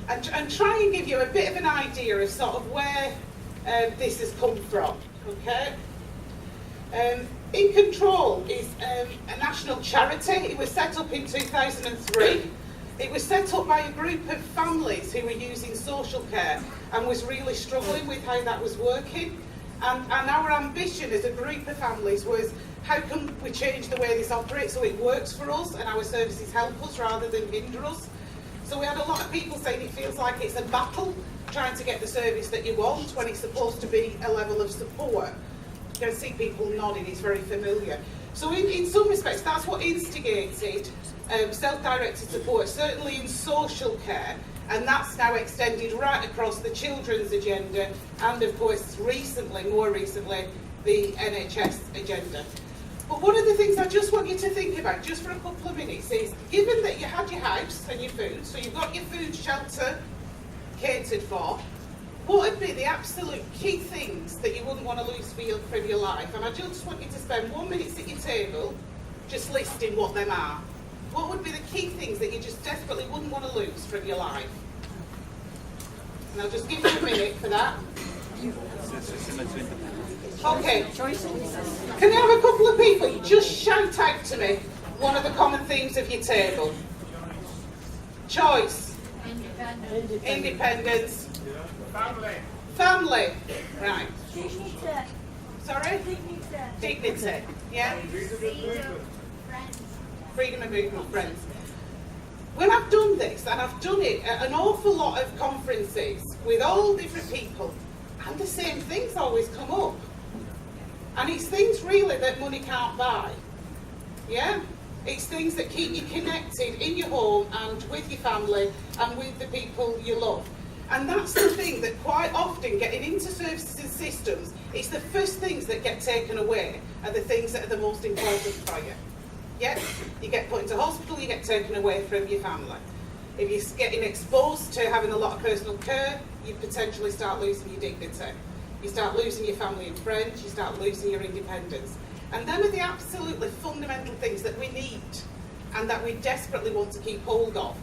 and try and give you a bit of an idea of sort of where this has come from, okay? In Control is a national charity. It was set up in 2003. It was set up by a group of families who were using social care and was really struggling with how that was working. And our ambition as a group of families was, how can we change the way this operates so it works for us and our services help us rather than hinder us? So we had a lot of people saying it feels like it's a battle trying to get the service that you want when it's supposed to be a level of support. You can see people nodding, it's very familiar. So in some respects, that's what instigated self-directed support, certainly in social care, and that's now extended right across the children's agenda and, of course, more recently, the NHS agenda. But one of the things I just want you to think about, just for a couple of minutes, is given that you had your house and your food, so you've got your food, shelter catered for, what would be the absolute key things that you wouldn't want to lose from your life? And I just want you to spend 1 minute at your table just listing what them are. What would be the key things that you just desperately wouldn't want to lose from your life? And I'll just give you a minute for that. Okay. Can I have a couple of people just shout out to me one of the common themes of your table? Choice. Independence. Family. Right. Sorry? Dignity. Yeah? Freedom of movement, friends. When I've done this, and I've done it at an awful lot of conferences with all different people, and the same things always come up. And it's things really that money can't buy. Yeah? It's things that keep you connected in your home and with your family and with the people you love. And that's the thing that quite often getting into services and systems, it's the first things that get taken away are the things that are the most important for you. Yeah? You get put into hospital, you get taken away from your family. If you're getting exposed to having a lot of personal care, you potentially start losing your dignity. You start losing your family and friends, you start losing your independence. And them are the absolutely fundamental things that we need and that we desperately want to keep hold of.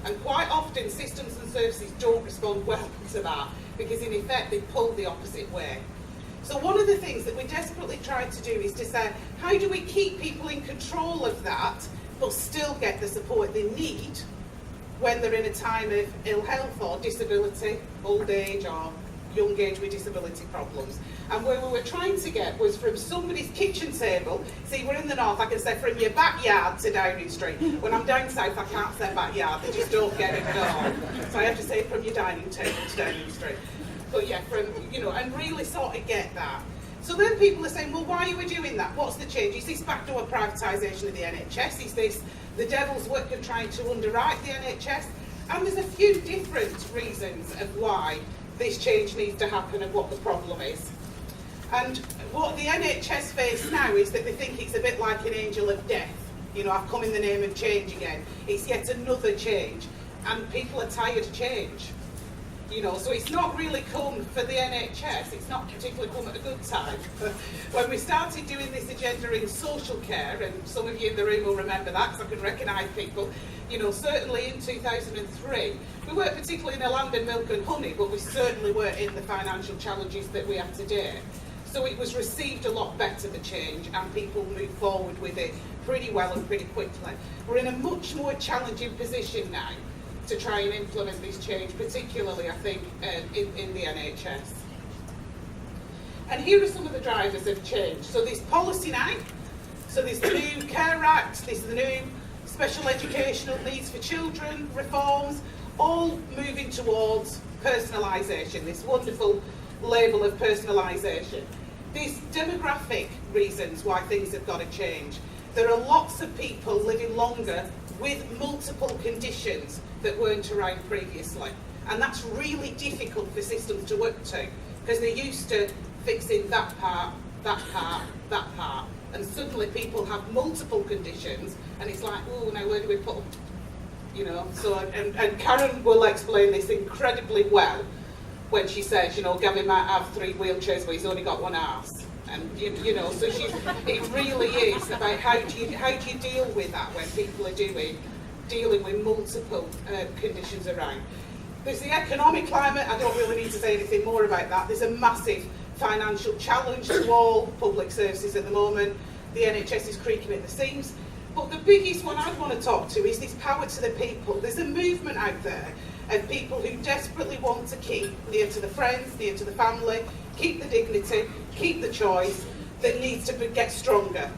And quite often systems and services don't respond well to that because in effect they pull the opposite way. So one of the things that we desperately try to do is to say, how do we keep people in control of that but still get the support they need when they're in a time of ill health or disability, old age or young age with disability problems. And where we were trying to get was from somebody's kitchen table. See, we're in the north, I can say from your backyard to Downing Street. When I'm down south, I can't say backyard, they just don't get it at all. So I have to say from your dining table to Downing Street. But yeah, and really sort of get that. So then people are saying, well, why are we doing that? What's the change? Is this backdoor privatisation of the NHS? Is this the devil's work of trying to underwrite the NHS? And there's a few different reasons of why this change needs to happen and what the problem is. And what the NHS face now is that they think it's a bit like an angel of death. I've come in the name of change again. It's yet another change. And people are tired of change. So it's not really come for the NHS, it's not particularly come at a good time. When we started doing this agenda in social care, and some of you in the room will remember that because I can recognise people, certainly in 2003, we weren't particularly in the land and milk and honey, but we certainly weren't in the financial challenges that we have today. So it was received a lot better, the change, and people moved forward with it pretty well and pretty quickly. We're in a much more challenging position now to try and implement this change, particularly, I think, in the NHS. And here are some of the drivers of change. So there's policy now, so there's the new Care Act, there's the new Special Educational Needs for Children reforms, all moving towards personalisation, this wonderful label of personalisation. There's demographic reasons why things have got to change. There are lots of people living longer with multiple conditions that weren't around previously. And that's really difficult for systems to work to, because they're used to fixing that part, that part, that part. And suddenly people have multiple conditions, and it's like, oh, now where do we put them? So, and Karen will explain this incredibly well when she says, Gavin might have 3 wheelchairs, but he's only got 1 arse. And so it really is about how do you deal with that when people are dealing with multiple conditions around. There's the economic climate. I don't really need to say anything more about that. There's a massive financial challenge to all public services at the moment. The NHS is creaking at the seams. But the biggest one I'd want to talk to is this power to the people. There's a movement out there of people who desperately want to keep near to the friends, near to the family, keep the dignity, keep the choice, that needs to get stronger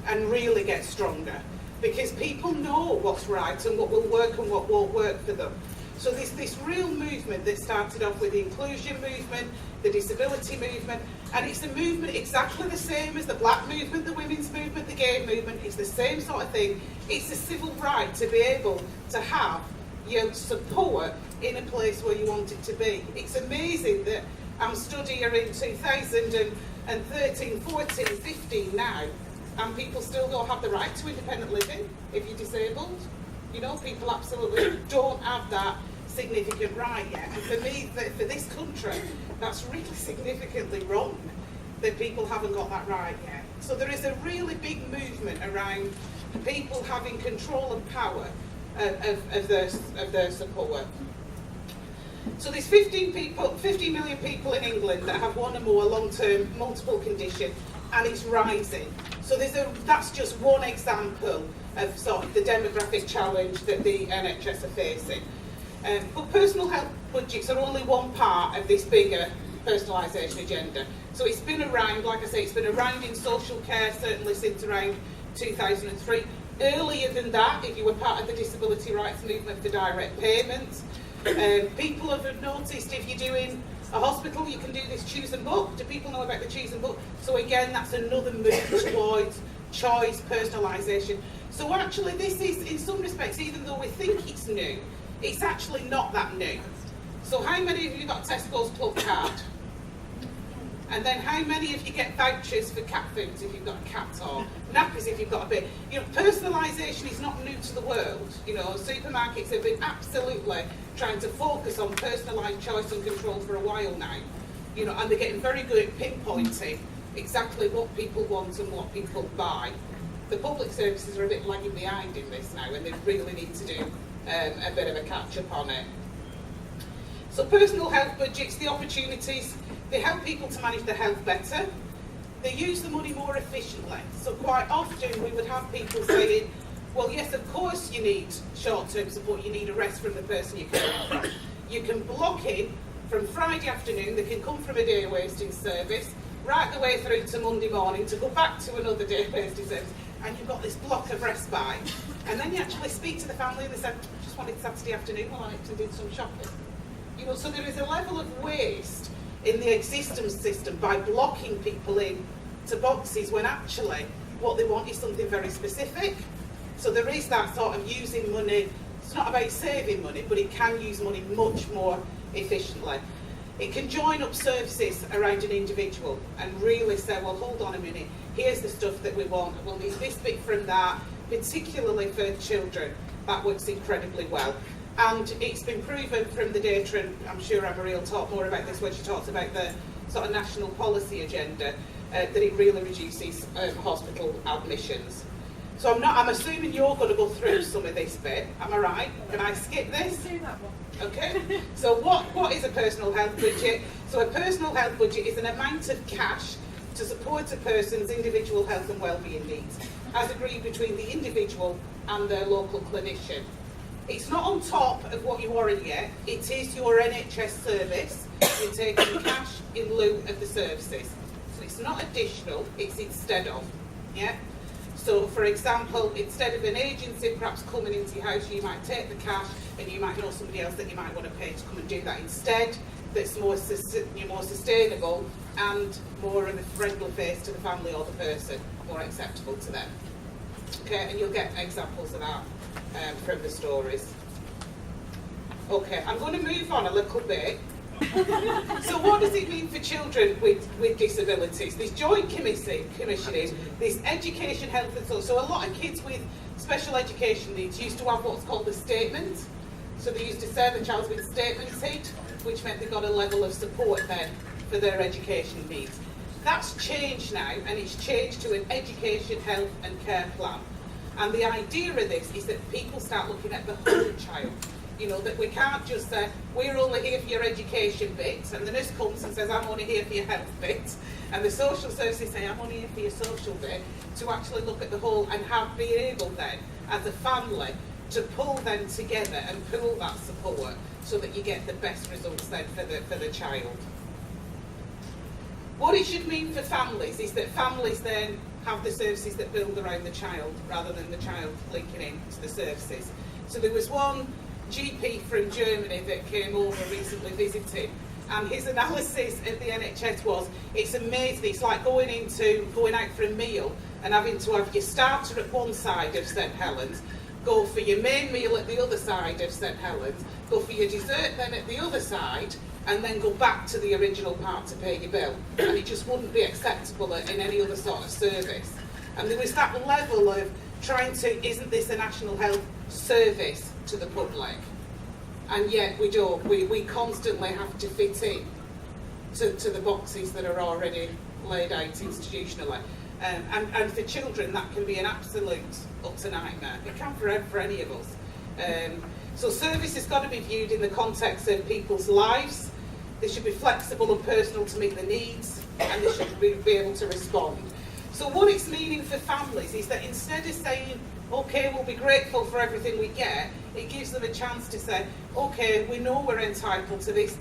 and really get stronger. Because people know what's right and what will work and what won't work for them. So there's this real movement that started off with the inclusion movement, the disability movement, and it's a movement exactly the same as the black movement, the women's movement, the gay movement. It's the same sort of thing. It's a civil right to be able to have your support in a place where you want it to be. It's amazing that I'm stood here in 2013, 14, 15 now, and people still don't have the right to independent living if you're disabled. You know, people absolutely don't have that significant right yet. And for me, for this country, that's really significantly wrong that people haven't got that right yet. So there is a really big movement around people having control and power of their support. So there's 15 million people in England that have one or more long-term multiple condition, and it's rising. So that's just one example of sort of the demographic challenge that the NHS are facing. But personal health budgets are only one part of this bigger personalisation agenda. So it's been around, like I say, it's been around in social care certainly since around 2003. Earlier than that, if you were part of the disability rights movement for direct payments, people have noticed if you're doing a hospital, you can do this choose and book. Do people know about the choose and book? So again, that's another move towards choice, personalisation. So actually this is, in some respects, even though we think it's new, it's actually not that new. So how many of you got Tesco's Club card? And then how many of you get vouchers for cat foods if you've got a cat, or nappies if you've got a bit? You know, personalisation is not new to the world. You know, supermarkets have been absolutely trying to focus on personalised choice and control for a while now. You know, and they're getting very good at pinpointing exactly what people want and what people buy. The public services are a bit lagging behind in this now, and they really need to do a bit of a catch-up on it. So personal health budgets, the opportunities, they help people to manage their health better. They use the money more efficiently. So quite often we would have people saying, well, yes, of course you need short-term support, you need a rest from the person you care for. You can block in from Friday afternoon, they can come from a day wasting service, right the way through to Monday morning to go back to another day wasting service, and you've got this block of respite. And then you actually speak to the family and they say, I just wanted Saturday afternoon while I went and did some shopping. You know, so there is a level of waste in the existence system by blocking people in to boxes when actually what they want is something very specific. So there is that sort of using money. It's not about saving money, but it can use money much more efficiently. It can join up services around an individual and really say, well, hold on a minute, here's the stuff that we want, we'll need this bit from that, particularly for children. That works incredibly well. And it's been proven from the data, and I'm sure Anne-Marie will talk more about this when she talks about the sort of national policy agenda, that it really reduces hospital admissions. So I'm assuming you're going to go through some of this bit, am I right? Can I skip this? Do that one. Okay, so what is a personal health budget? So a personal health budget is an amount of cash to support a person's individual health and wellbeing needs, as agreed between the individual and their local clinician. It's not on top of what you already get, it is your NHS service. You're taking cash in lieu of the services. So it's not additional, it's instead of, yeah? So for example, instead of an agency perhaps coming into your house, you might take the cash and you might know somebody else that you might want to pay to come and do that instead, that's more sustainable and more of a friendly face to the family or the person, more acceptable to them. Okay, and you'll get examples of that from the stories. Okay, I'm going to move on a little bit. So what does it mean for children with disabilities? There's joint commissioning, there's education, health and social. So a lot of kids with special education needs used to have what's called a statement. So they used to serve a child with statemented, which meant they got a level of support then for their education needs. That's changed now, and it's changed to an education, health and care plan. And the idea of this is that people start looking at the whole child. You know, that we can't just say, we're only here for your education bit, and the nurse comes and says, I'm only here for your health bit, and the social services say, I'm only here for your social bit, to actually look at the whole and be able then, as a family, to pull them together and pool that support so that you get the best results then for the child. What it should mean for families is that families then have the services that build around the child rather than the child linking in to the services. So there was one GP from Germany that came over recently visiting, and his analysis of the NHS was, it's amazing, it's like going out for a meal and having to have your starter at one side of St Helens, go for your main meal at the other side of St Helens, go for your dessert then at the other side, and then go back to the original part to pay your bill. And it just wouldn't be acceptable in any other sort of service. And there was that level of trying to, isn't this a national health service to the public? And yet we don't. We constantly have to fit in to the boxes that are already laid out institutionally. And for children, that can be an absolute utter nightmare. It can for any of us. So service has got to be viewed in the context of people's lives. They should be flexible and personal to meet the needs, and they should be able to respond. So what it's meaning for families is that instead of saying, okay, we'll be grateful for everything we get, it gives them a chance to say, okay, we know we're entitled to this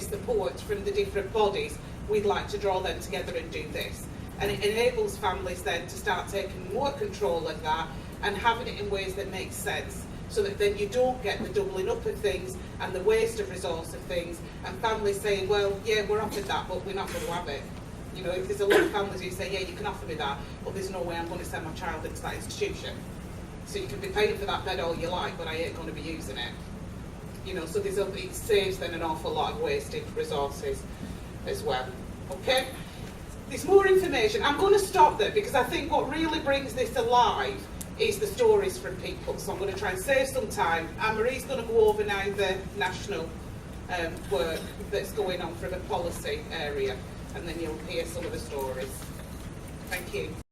support from the different bodies, we'd like to draw them together and do this. And it enables families then to start taking more control of that and having it in ways that make sense, so that then you don't get the doubling up of things and the waste of resource of things, and families saying, well, yeah, we're offered that, but we're not going to have it. You know, if there's a lot of families who say, yeah, you can offer me that, but there's no way I'm going to send my child into that institution. So you can be paying for that bed all you like, but I ain't going to be using it. You know, so it saves then an awful lot of wasted resources as well. Okay? There's more information. I'm going to stop there because I think what really brings this alive is the stories from people. So I'm going to try and save some time. Anne-Marie's going to go over now the national work that's going on from a policy area, and then you'll hear some of the stories. Thank you.